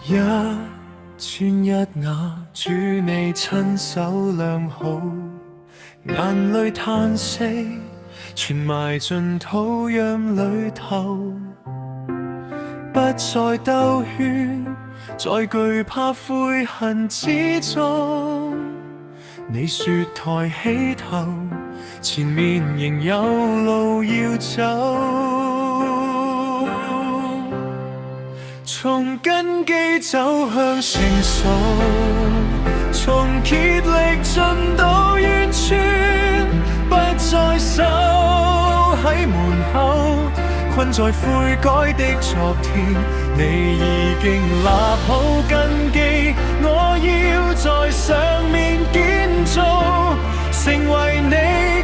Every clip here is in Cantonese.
一磚一瓦，主你親手量好，眼淚嘆息，全埋進土壤裏頭，不再兜圈，在懼怕悔恨之中。你說抬起頭，前面仍有路要走。從根基走向成熟，從竭力進到完全，不再守喺門口，困在悔改的昨天。你已經立好根基，我要在上面建造，成為你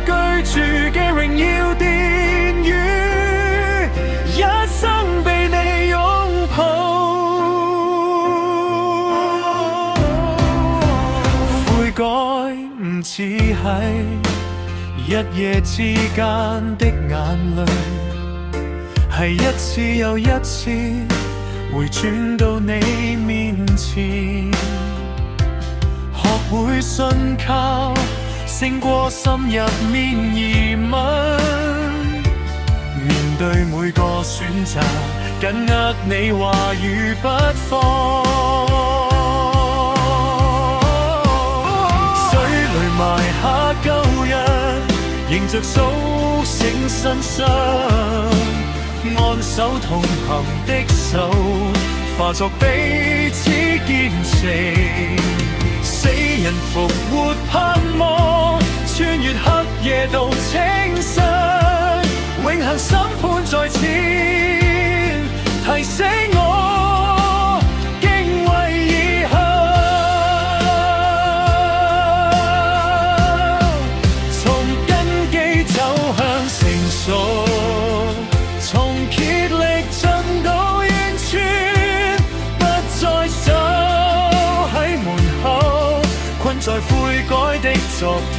居住嘅榮耀殿宇，一生被你擁抱。悔改唔只係一夜之間的眼淚，係一次又一次回轉到你面前，學會信靠，勝過心入面疑問。面對每個選擇，緊握你話語不放。水裏埋下舊日，迎着蘇醒新生。按手同行的手，化作彼此堅持，死人復活盼望，穿越黑夜到清晨，永恆審判在前，提醒我敬畏以後。從根基走向成熟，從竭力進到完全，不再守喺門口，困在悔改的昨天。